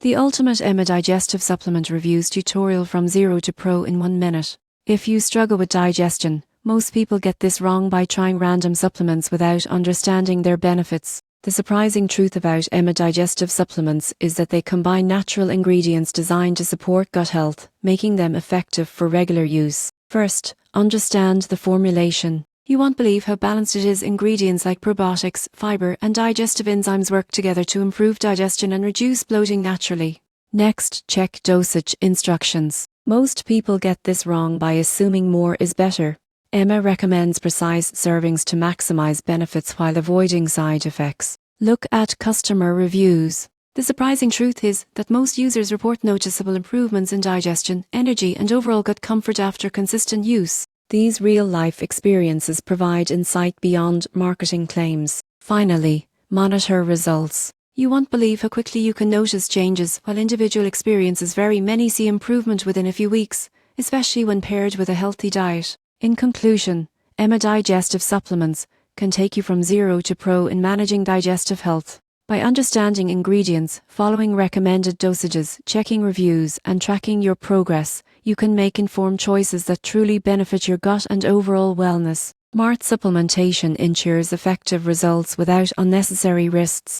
The ultimate Emma Digestive Supplement Reviews tutorial from zero to pro in 1 minute. If you struggle with digestion, most people get this wrong by trying random supplements without understanding their benefits. The surprising truth about Emma Digestive Supplements is that they combine natural ingredients designed to support gut health, making them effective for regular use. First, understand the formulation. You won't believe how balanced it is. Ingredients like probiotics, fiber, and digestive enzymes work together to improve digestion and reduce bloating naturally. Next, check dosage instructions. Most people get this wrong by assuming more is better. Emma recommends precise servings to maximize benefits while avoiding side effects. Look at customer reviews. The surprising truth is that most users report noticeable improvements in digestion, energy, and overall gut comfort after consistent use. These real-life experiences provide insight beyond marketing claims. Finally, monitor results. You won't believe how quickly you can notice changes. While individual experiences vary, many see improvement within a few weeks, especially when paired with a healthy diet. In conclusion, Emma Digestive Supplements can take you from zero to pro in managing digestive health. By understanding ingredients, following recommended dosages, checking reviews, and tracking your progress, you can make informed choices that truly benefit your gut and overall wellness. Smart supplementation ensures effective results without unnecessary risks.